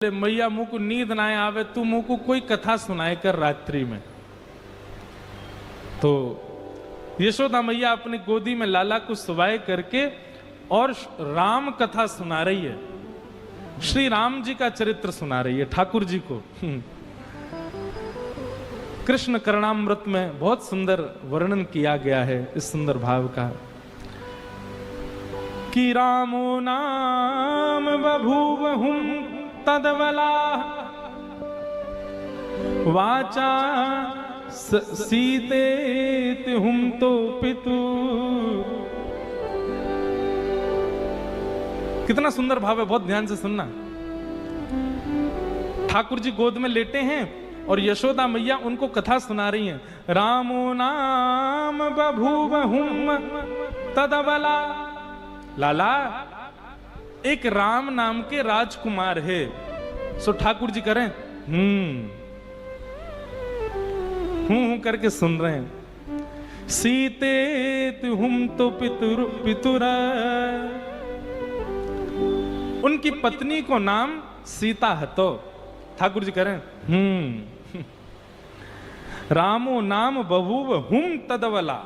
मैया मुँह को नींद ना आवे, तू मुँह को कोई कथा सुनाए कर रात्रि में। तो यशोदा मैया अपनी गोदी में लाला को सुवाए करके और राम कथा सुना रही है, श्री राम जी का चरित्र सुना रही है ठाकुर जी को। कृष्ण करणामृत में बहुत सुंदर वर्णन किया गया है इस सुंदर भाव का कि रामो नाम बभूवहुं तदवला वाचा सीते हुम तो पितु। कितना सुंदर भाव है, बहुत ध्यान से सुनना। ठाकुर जी गोद में लेटे हैं और यशोदा मैया उनको कथा सुना रही हैं। रामो नाम बभूवहुम तदवला, लाला एक राम नाम के राजकुमार है। सो ठाकुर जी करें हूं करके सुन रहे हैं। सीते तुम तो पितुर, उनकी पत्नी को नाम सीता है। तो ठाकुर जी करें रामो नाम बभूव हुम तदवला।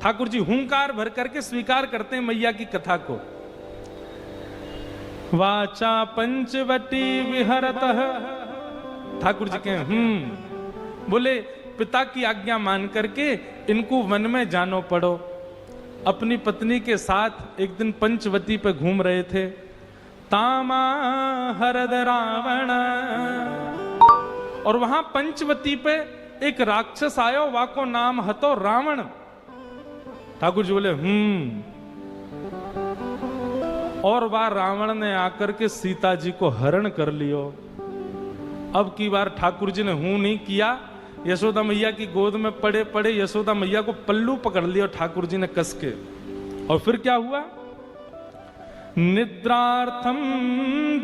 ठाकुर जी हुंकार भर करके स्वीकार करते हैं मैया की कथा को। वाचा पंचवटी विहरतः, ठाकुर जी के बोले पिता की आज्ञा मान करके इनको वन में जानो पड़ो। अपनी पत्नी के साथ एक दिन पंचवटी पे घूम रहे थे। तामा हरद रावण, और वहां पंचवटी पे एक राक्षस आयो, वाको नाम हतो रावण। ठाकुर जी बोले और वह रावण ने आकर के सीता जी को हरण कर लियो। अब की बार ठाकुर जी ने हूं नहीं किया, यशोदा मैया की गोद में पड़े पड़े यशोदा मैया को पल्लू पकड़ लिया ठाकुर जी ने कस के। और फिर क्या हुआ? निद्रार्थम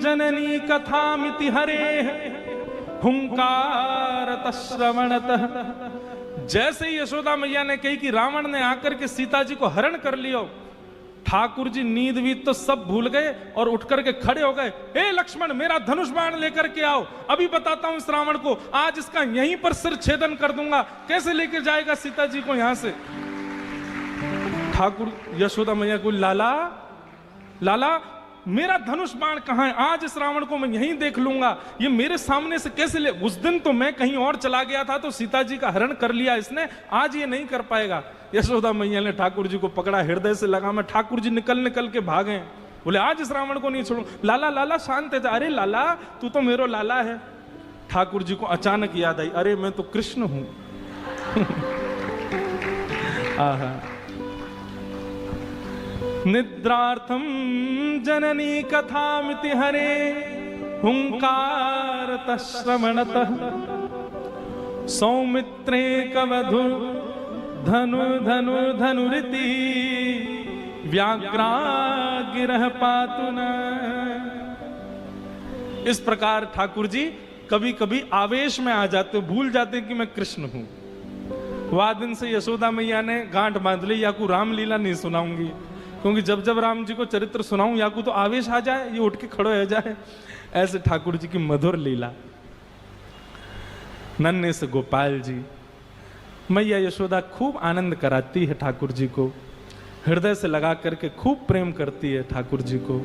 जननी कथामिति हरे हुंकारत श्रवणतः। जैसे ही यशोदा मैया ने कही कि रावण ने आकर के सीता जी को हरण कर लियो, ठाकुर जी नींद वीत तो सब भूल गए और उठ करके खड़े हो गए। हे लक्ष्मण, मेरा धनुष बाण लेकर के आओ, अभी बताता हूं इस रावण को, आज इसका यहीं पर सिर छेदन कर दूंगा। कैसे लेकर जाएगा सीता जी को यहां से? ठाकुर यशोदा मैया को, लाला लाला मेरा धनुष बाण कहां है? आज इस रावण को मैं यहीं देख लूंगा, ये मेरे सामने से कैसे ले? उस दिन तो मैं कहीं और चला गया था तो सीता जी का हरण कर लिया इसने, आज ये नहीं कर पाएगा। यशोदा मैया ने ठाकुर जी को पकड़ा, हृदय से लगा में। ठाकुर जी निकल निकल के भागे, बोले आज इस रावण को नहीं छोड़ूं। लाला लाला शांत है। अरे लाला तू तो मेरो लाला है। ठाकुर जी को अचानक याद आई, अरे मैं तो कृष्ण हूं। आहा। निद्रार्थम जननी कथामिति हरे हुंकारतः श्रवणतः सौमित्रे कवधु धनु धनु धनुरिति व्याघ्रा गिरह पातुना। इस प्रकार ठाकुर जी कभी कभी आवेश में आ जाते, भूल जाते कि मैं कृष्ण हूं। वह दिन से यशोदा मैया ने गांठ बांध ली, याकू रामलीला नहीं सुनाऊंगी, क्योंकि जब जब राम जी को चरित्र सुनाऊं याकू तो आवेश आ जाए, ये उठ के खड़ो हो जाए। ऐसे ठाकुर जी की मधुर लीला। नन्हे से गोपाल जी, मैया यशोदा खूब आनंद कराती है ठाकुर जी को, हृदय से लगा करके खूब प्रेम करती है ठाकुर जी को।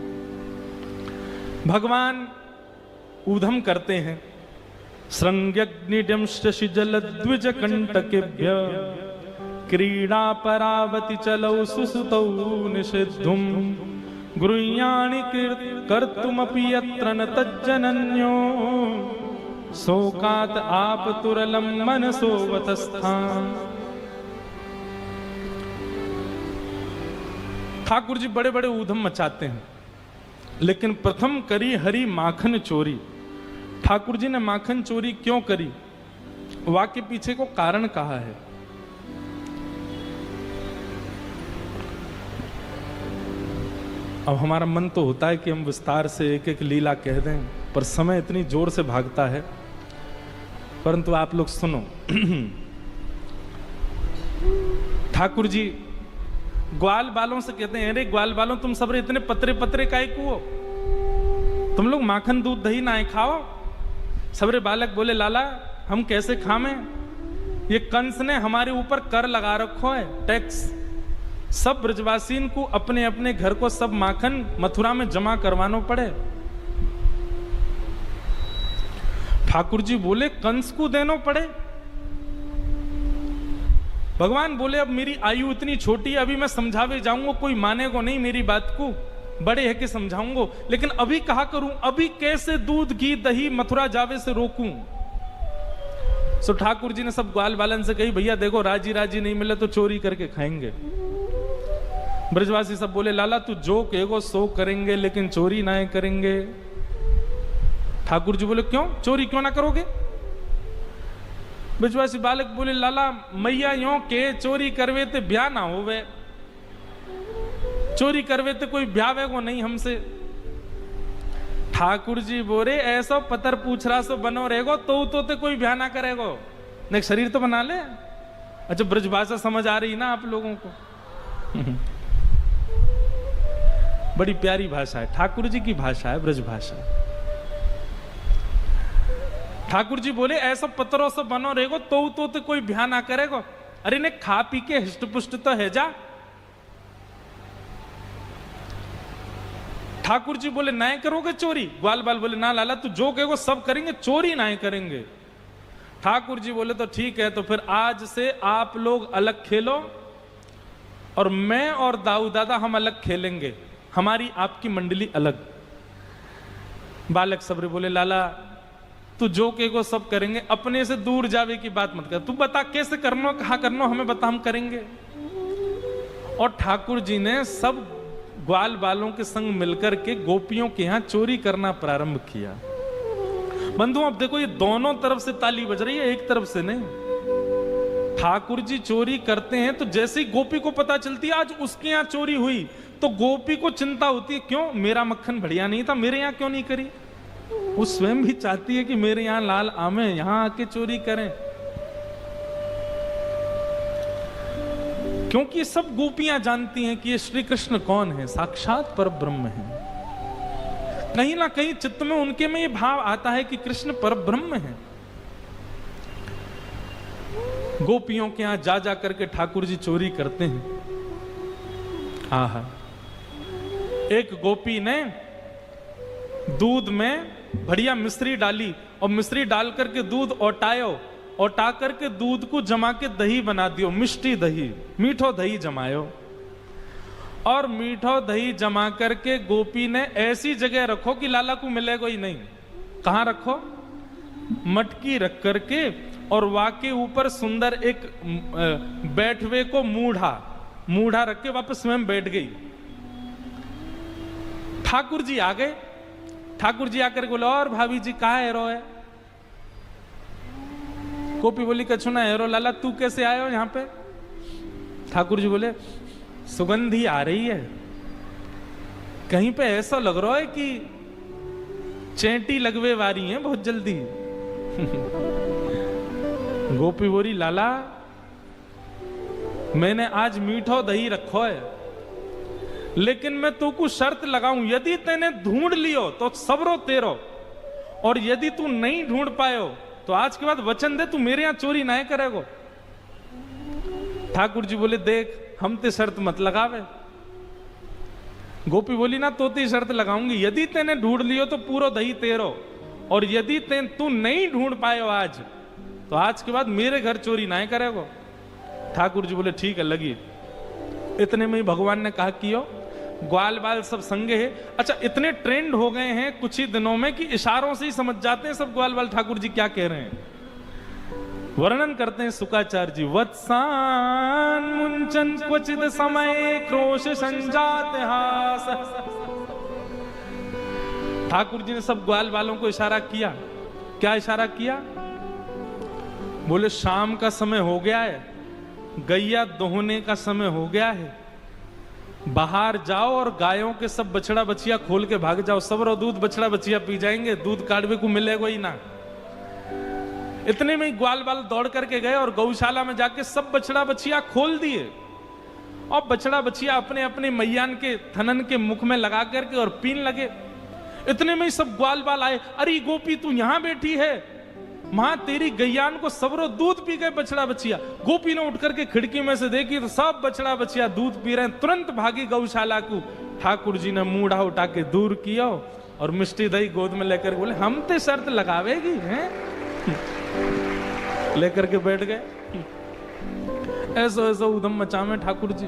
भगवान ऊधम करते हैं। श्रृंग्यग्निड्यं शशि जल द्विज कंटकेभ्य क्रीडा परावति चलौ सुसुतौ निषिद्धुम गृह्याणि कर्तुमपि यत्र न तज्जनन्यो शोकात आपतुरलं मनसो वतस्थान। ठाकुर जी बड़े बड़े ऊधम मचाते हैं, लेकिन प्रथम करी हरि माखन चोरी। ठाकुर जी ने माखन चोरी क्यों करी? वाक्य पीछे को कारण कहा है। अब हमारा मन तो होता है कि हम विस्तार से एक एक लीला कह दें, पर समय इतनी जोर से भागता है। परंतु आप लोग सुनो। ठाकुर जी ग्वाल बालों से कहते हैं, अरे ग्वाल बालों तुम सब इतने पतरे पतरे काहे को हो? तुम लोग माखन दूध दही ना खाओ। सबरे बालक बोले लाला हम कैसे खावे, ये कंस ने हमारे ऊपर कर लगा रखो है, टैक्स। सब ब्रजवासीन को अपने अपने घर को सब माखन मथुरा में जमा करवानो पड़े। ठाकुर जी बोले कंस को देनो पड़े। भगवान बोले अब मेरी आयु इतनी छोटी है, अभी मैं समझावे जाऊंगा कोई मानेगा नहीं मेरी बात को, बड़े है कि समझाऊंगा, लेकिन अभी कहा करूं, अभी कैसे दूध घी दही मथुरा जावे से रोकूं। सो ठाकुर जी ने सब ग्वाल बालन से कही भैया देखो राजी राजी नहीं मिले तो चोरी करके खाएंगे। ब्रजवासी सब बोले लाला तू जो कहेगो सो करेंगे लेकिन चोरी ना करेंगे। ठाकुर जी बोले क्यों, चोरी क्यों ना करोगे। ब्रजवासी बालक बोले लाला मैया यो के चोरी करवे ते ब्याह ना होवे, चोरी करवे ते कोई ब्याह को नहीं हमसे। ठाकुर जी बोले ऐसा पतर पूछ रहा सो बनो रहेगो तो ते कोई ब्याह ना करेगो, नहीं शरीर तो बना ले। अच्छा ब्रजभाषा समझ आ रही ना आप लोगों को। बड़ी प्यारी भाषा है, ठाकुर जी की भाषा है ब्रजभाषा। ठाकुर जी बोले ऐसा पत्रों से बनो रहेगो तो कोई ब्याह ना करेगो। अरे ने खा पी के हिष्ट पुष्ट तो है जा। ठाकुर जी बोले ना करोगे चोरी। ग्वाल बाल बोले ना लाला तू जो कहेगो सब करेंगे, चोरी ना करेंगे। ठाकुर जी बोले तो ठीक है, तो फिर आज से आप लोग अलग खेलो और मैं और दाऊ दादा हम अलग खेलेंगे, हमारी आपकी मंडली अलग। बालक सबरे बोले लाला तू जो कहेगो सब करेंगे, अपने से दूर जावे की बात मत कर, तू बता कैसे करना कहा करना हमें बता हम करेंगे। और ठाकुर जी ने सब ग्वाल बालों के संग मिलकर के गोपियों के यहां चोरी करना प्रारंभ किया। बंधु अब देखो ये दोनों तरफ से ताली बज रही है, एक तरफ से नहीं। ठाकुर जी चोरी करते हैं तो जैसे ही गोपी को पता चलती है आज उसके यहां चोरी हुई तो गोपी को चिंता होती है, क्यों मेरा मक्खन बढ़िया नहीं था, मेरे यहां क्यों नहीं करी। वो स्वयं भी चाहती है कि मेरे यहां लाल आमे यहां आके चोरी करें, क्योंकि सब गोपियां जानती हैं कि ये श्री कृष्ण कौन है, साक्षात परब्रह्म है। कहीं ना कहीं चित्त में उनके में ये भाव आता है कि कृष्ण परब्रह्म है। गोपियों के यहां जा जा करके ठाकुर जी चोरी करते हैं। आहा, एक गोपी ने दूध में बढ़िया मिश्री डाली और मिश्री डाल करके दूध ओटायो, ओटा करके दूध को जमा के दही बना दियो, मिष्टी दही, मीठो दही जमायो। और मीठो दही जमा करके गोपी ने ऐसी जगह रखो कि लाला को मिलेगा ही नहीं। कहां रखो, मटकी रख करके और वाके ऊपर सुंदर एक बैठवे को मूढ़ा रख के वापस स्वयं बैठ गई। ठाकुर जी आ गए। ठाकुर जी आकर बोले और भाभी जी कहा हेरो है। गोपी बोली कछु ना हेरो, लाला तू कैसे आए हो यहाँ पे। ठाकुर जी बोले सुगंधी आ रही है, कहीं पे ऐसा लग रहा है कि चेंटी लगवे वारी है बहुत जल्दी। गोपी बोली लाला मैंने आज मीठो दही रखो है, लेकिन मैं तू को शर्त लगाऊं, यदि तेने ढूंढ लियो तो सबरो तेरो, और यदि तू नहीं ढूंढ पायो तो आज के बाद वचन दे तू मेरे यहां चोरी ना करेगो। ठाकुर जी बोले देख हम ते शर्त मत लगावे। गोपी बोली ना तो ते शर्त लगाऊंगी, यदि तेने ढूंढ लियो तो पूरा दही तेरो, और यदि तू नहीं ढूंढ पायो आज तो आज के बाद मेरे घर चोरी ना करेगो। ठाकुर जी बोले ठीक है लगी। इतने में ही भगवान ने कहा कियो, ग्वाल बाल सब संगे है। अच्छा इतने ट्रेंड हो गए हैं कुछ ही दिनों में कि इशारों से ही समझ जाते हैं सब ग्वाल बाल ठाकुर जी क्या कह रहे हैं। वर्णन करते हैं सुकाचार्य जी, वत्सान मुंचन क्वचित समय क्रोश संजात हास। ठाकुर जी ने सब ग्वाल बालों को इशारा किया। क्या इशारा किया, बोले शाम का समय हो गया है, गैया दोहने का समय हो गया है, बाहर जाओ और गायों के सब बछड़ा बछिया खोल के भाग जाओ, सब रो दूध बछड़ा बछिया पी जाएंगे, दूध काढ़वे को मिलेगा ही ना। इतने में ही ग्वाल बाल दौड़ करके गए और गौशाला में जाके सब बछड़ा बछिया खोल दिए, और बछड़ा बछिया अपने अपने मैयान के थनन के मुख में लगा करके और पीन लगे। इतने में ही सब ग्वाल बाल आए, अरे गोपी तू यहां बैठी है, मां तेरी गैयान को सबरो दूध पी गए बछड़ा बछिया। गोपी ने उठ करके खिड़की में से देखी तो सब बछड़ा बछिया दूध पी रहे हैं, तुरंत भागी गौशाला को। ठाकुर जी ने मूढ़ा उठा के दूर किया और मिष्टी दही गोद में लेकर बोले हम ते शर्त लगावेगी हैं, लेकर के बैठ गए। ऐसा ऐसा उधम मचा में ठाकुर जी।